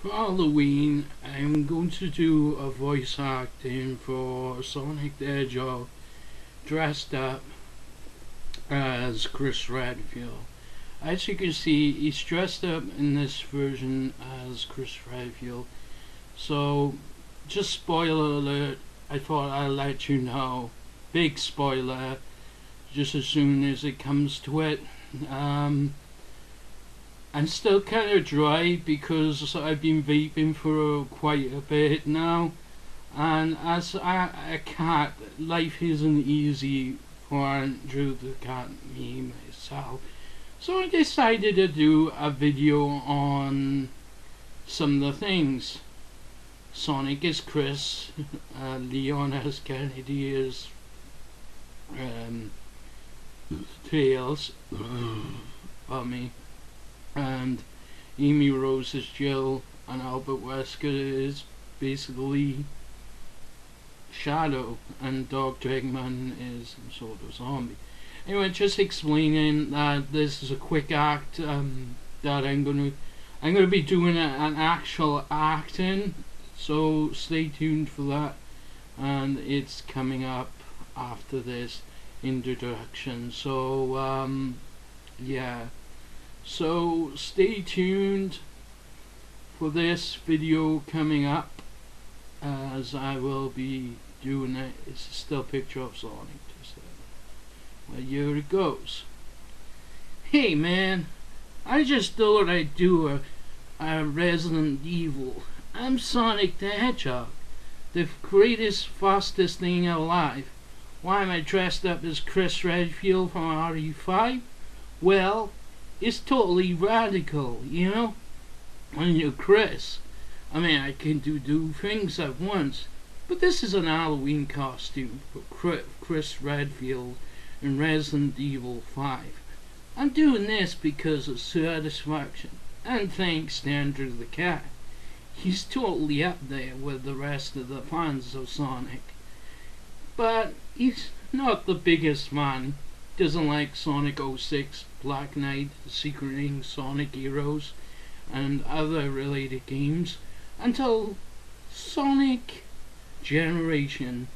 For Halloween, I'm going to do a voice acting for Sonic the Hedgehog dressed up as Chris Redfield. As you can see, he's dressed up in this version as Chris Redfield. So, just spoiler alert, I thought I'd let you know. Big spoiler, just as soon as it comes to it. I'm still kind of dry because I've been vaping for quite a bit now, and as a cat, life isn't easy for Andrew the cat, me, myself. So I decided to do a video on some of the things. Sonic is Chris, Leon as Kennedy is Tails, me, and Amy Rose is Jill, and Albert Wesker is basically Shadow, and Dr. Eggman is some sort of zombie. Anyway, just explaining that this is a quick act that I'm gonna be doing an actual acting, so stay tuned for that, and it's coming up after this introduction. So yeah. So stay tuned for this video coming up, as I will be doing it. It's a still picture of Sonic. Well, here it goes. Hey man, I just thought I'd do a Resident Evil. I'm Sonic the Hedgehog, the greatest, fastest thing alive. Why am I dressed up as Chris Redfield from RE5? Well, it's totally radical, you know? When you're Chris, I mean, I can do things at once, but this is an Halloween costume for Chris Redfield in Resident Evil 5. I'm doing this because of satisfaction, and thanks to Andrew the cat. He's totally up there with the rest of the fans of Sonic. But he's not the biggest fan. Doesn't like Sonic 06, Black Knight, the Secret Sonic Heroes, and other related games until Sonic Generation,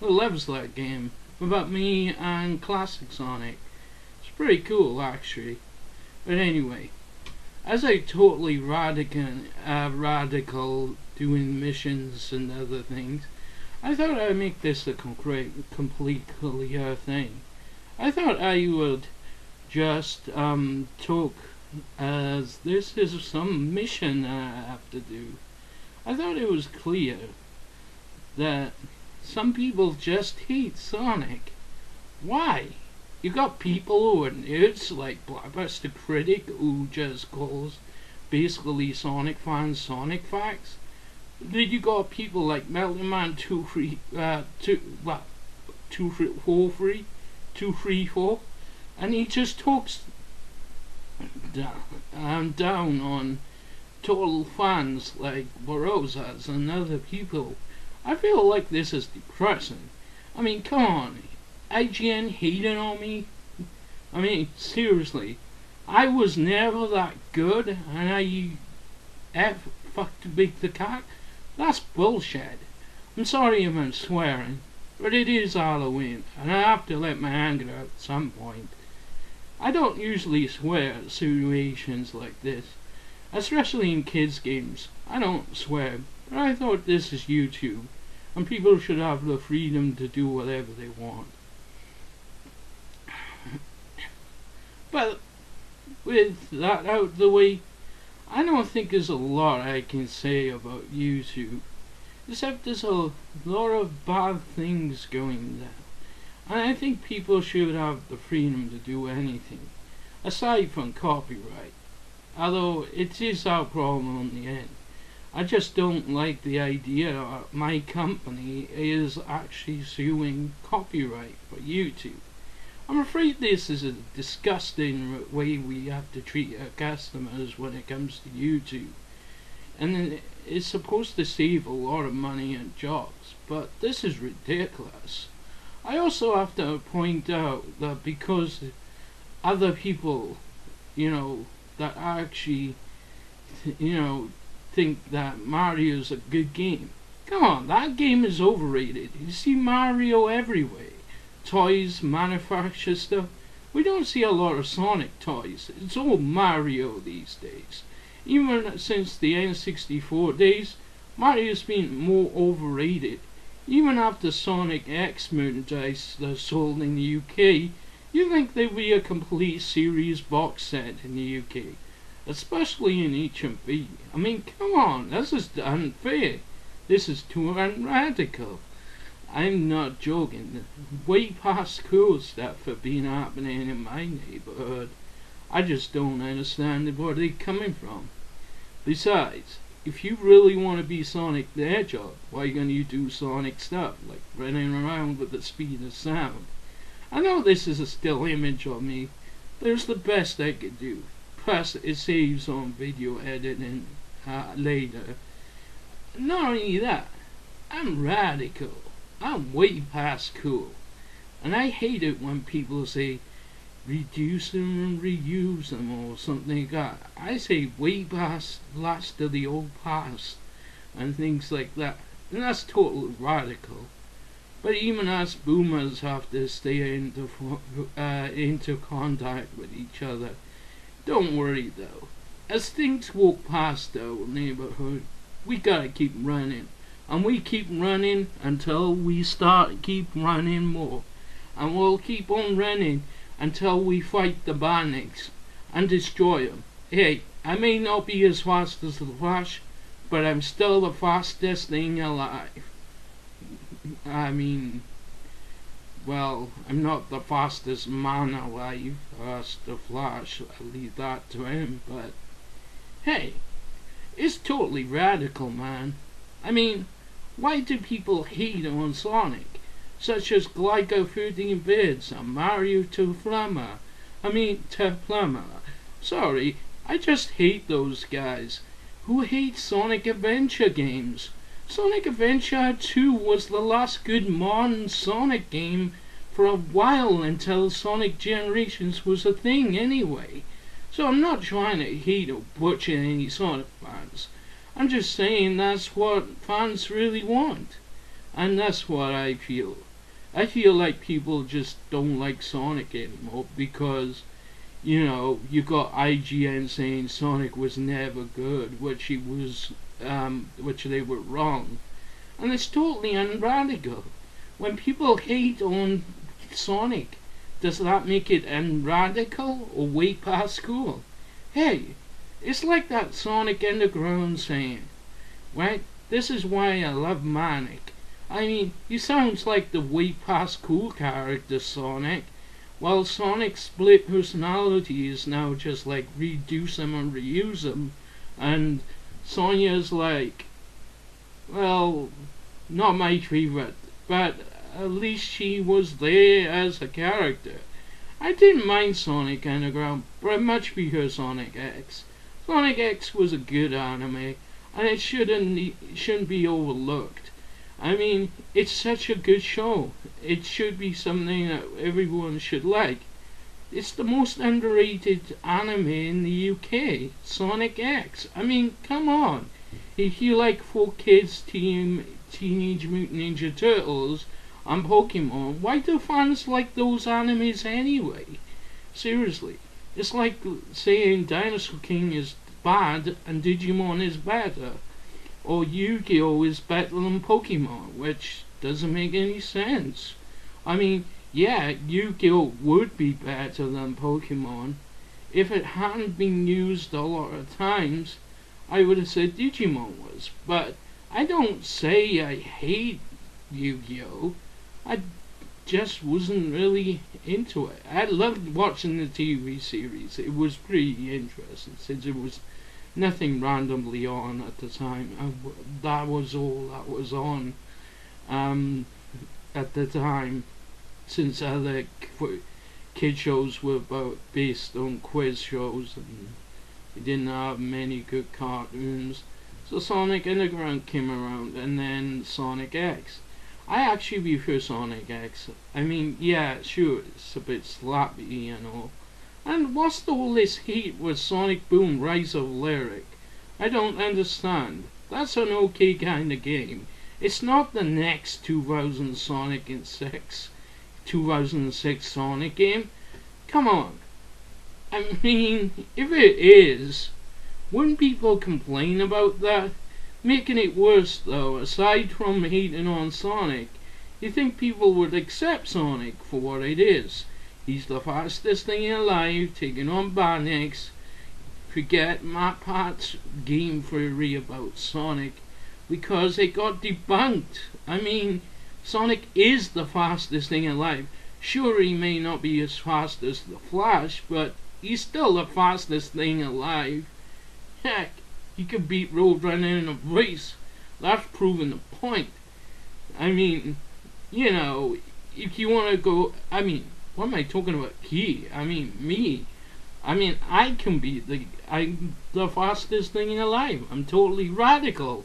who loves that game, about me and classic Sonic. It's pretty cool actually. But anyway, as I totally radical doing missions and other things, I thought I'd make this a complete clear thing. I thought I would just talk as this is some mission I have to do. I thought it was clear that some people just hate Sonic. Why? You got people who are nerds like Blockbuster Critic who just calls basically Sonic fans Sonic facts. Then you got people like Melting Man 234, and he just talks down on total fans like Barozas and other people. I feel like this is depressing. I mean, come on, IGN hating on me? I mean, seriously, I was never that good, and I fucked Big the Cat? That's bullshit. I'm sorry if I'm swearing, but it is Halloween, and I have to let my anger out at some point. I don't usually swear at situations like this, especially in kids' games. I don't swear, but I thought this is YouTube, and people should have the freedom to do whatever they want. But with that out of the way, I don't think there's a lot I can say about YouTube, except there's a lot of bad things going down. And I think people should have the freedom to do anything, aside from copyright. Although it is our problem in the end. I just don't like the idea that my company is actually suing copyright for YouTube. I'm afraid this is a disgusting way we have to treat our customers when it comes to YouTube. And it's supposed to save a lot of money and jobs, but this is ridiculous. I also have to point out that because other people, that actually, think that Mario's a good game. Come on, that game is overrated. You see Mario everywhere. Toys, manufactured stuff. We don't see a lot of Sonic toys. It's all Mario these days. Even since the N64 days, Mario's been more overrated. Even after Sonic X merchandise that's sold in the UK, you think there'd be a complete series box set in the UK, especially in HMV. I mean, come on, this is unfair. This is too radical. I'm not joking. Way past cool stuff have been happening in my neighborhood. I just don't understand where they're coming from. Besides, if you really want to be Sonic the Hedgehog, why can't you do Sonic stuff, like running around with the speed of sound? I know this is a still image of me, but it's the best I could do. Plus, it saves on video editing later. Not only that, I'm radical. I'm way past cool. And I hate it when people say, reduce them and reuse them or something like that. I say way past last of the old past and things like that. And that's totally radical. But even us boomers have to stay into contact with each other. Don't worry though. As things walk past our neighborhood, we gotta keep running. And we keep running until we keep running more. And we'll keep on running until we fight the Bandits and destroy them. Hey, I may not be as fast as the Flash, but I'm still the fastest thing alive. I mean, well, I'm not the fastest man alive, as the Flash. I'll leave that to him, but hey, it's totally radical, man. I mean, why do people hate on Sonic? Such as Glyco 13 Bits and Mario Teflama. Sorry, I just hate those guys who hate Sonic Adventure games. Sonic Adventure 2 was the last good modern Sonic game for a while until Sonic Generations was a thing anyway. So I'm not trying to hate or butcher any Sonic fans. I'm just saying that's what fans really want. And that's what I feel. I feel like people just don't like Sonic anymore because, you know, you got IGN saying Sonic was never good, which they were wrong. And it's totally unradical. When people hate on Sonic, does that make it unradical or way past cool? Hey, it's like that Sonic Underground saying, right? This is why I love Manic. I mean, he sounds like the way past cool character Sonic, while Sonic's split personality is now just like reduce him and reuse him, and Sonya's like, well, not my favorite, but at least she was there as a character. I didn't mind Sonic Underground, but I much prefer Sonic X. Sonic X was a good anime, and it shouldn't be overlooked. I mean, it's such a good show. It should be something that everyone should like. It's the most underrated anime in the UK, Sonic X. I mean, come on. If you like 4Kids Teenage Mutant Ninja Turtles and Pokemon, why do fans like those animes anyway? Seriously. It's like saying Dinosaur King is bad and Digimon is better. Or Yu-Gi-Oh! Is better than Pokemon, which doesn't make any sense. I mean, yeah, Yu-Gi-Oh! Would be better than Pokemon. If it hadn't been used a lot of times, I would have said Digimon was. But I don't say I hate Yu-Gi-Oh! I just wasn't really into it. I loved watching the TV series. It was pretty interesting since it was nothing randomly on at the time. That was all that was on at the time, since other kid shows were based on quiz shows and we didn't have many good cartoons. So Sonic Underground came around, and then Sonic X. I actually prefer Sonic X. I mean, yeah, sure, it's a bit slappy, you know. And what's all this heat with Sonic Boom Rise of Lyric? I don't understand. That's an okay kind of game. It's not the next 2006 Sonic game. Come on. I mean, if it is, wouldn't people complain about that? Making it worse though, aside from hating on Sonic, you think people would accept Sonic for what it is? He's the fastest thing alive, taking on Banix. Forget Matt Pat's game theory about Sonic, because it got debunked. I mean, Sonic is the fastest thing alive. Sure, he may not be as fast as the Flash, but he's still the fastest thing alive. Heck, he could beat Roadrunner in a race. That's proving the point. I mean, you know, if you want to go, I mean, what am I talking about? I mean, me. I mean, I'm the fastest thing alive. I'm totally radical.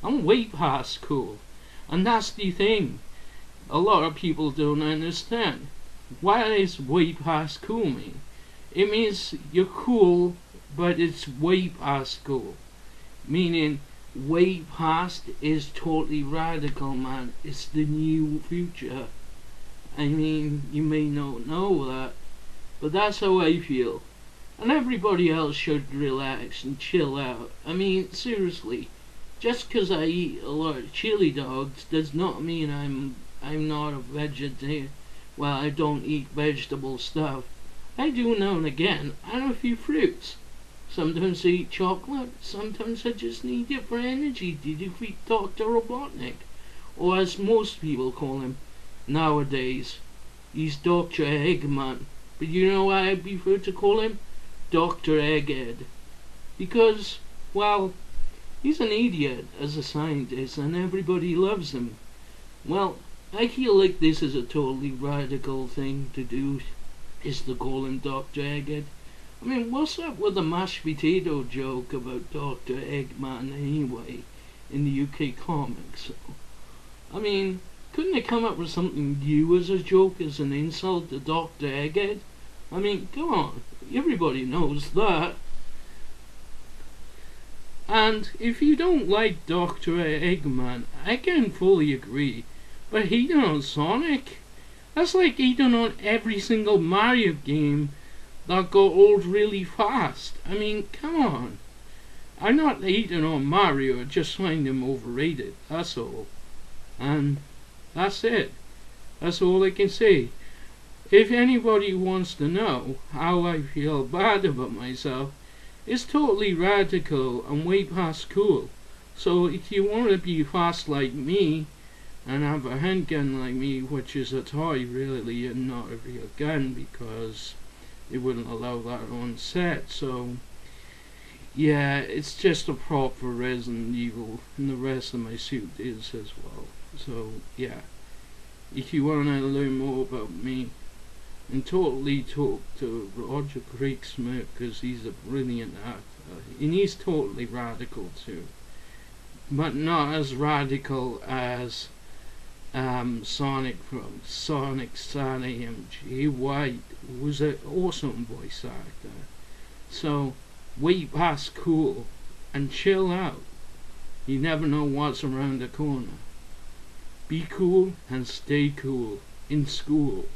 I'm way past cool. And that's the thing a lot of people don't understand. What is way past cool mean? It means you're cool, but it's way past cool. Meaning, way past is totally radical, man. It's the new future. I mean, you may not know that, but that's how I feel. And everybody else should relax and chill out. I mean, seriously, just 'cause I eat a lot of chili dogs does not mean I'm not a vegetarian. Well, I don't eat vegetable stuff. I do now and again, and a few fruits. Sometimes I eat chocolate, sometimes I just need it for energy to defeat Dr. Robotnik. Or as most people call him nowadays, he's Dr. Eggman. But you know why I prefer to call him? Dr. Egghead. Because, well, he's an idiot as a scientist and everybody loves him. Well, I feel like this is a totally radical thing to do, is to call him Dr. Egghead. I mean, what's up with the mashed potato joke about Dr. Eggman anyway, in the UK comics? I mean, couldn't they come up with something new as a joke, as an insult to Dr. Egghead? I mean, come on, everybody knows that. And if you don't like Dr. Eggman, I can fully agree. But hating on Sonic? That's like hating on every single Mario game that got old really fast. I mean, come on. I'm not hating on Mario, I just find him overrated, that's all. And that's it. That's all I can say. If anybody wants to know how I feel bad about myself, it's totally radical and way past cool. So if you want to be fast like me, and have a handgun like me, which is a toy really and not a real gun because it wouldn't allow that on set, so yeah, it's just a prop for Resident Evil, and the rest of my suit is as well. So yeah, if you want to learn more about me, and totally talk to Roger Craig Smith, because he's a brilliant actor, and he's totally radical too, but not as radical as Sonic from Sonic Sam J. White, who was an awesome voice actor. So way past cool and chill out. You never know what's around the corner. Be cool and stay cool in school.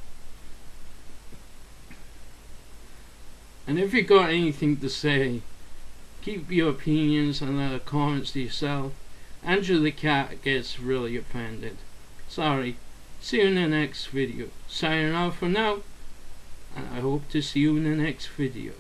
And if you got anything to say, keep your opinions and the comments to yourself. Andrew the cat gets really offended. Sorry. See you in the next video. Signing off for now, and I hope to see you in the next video.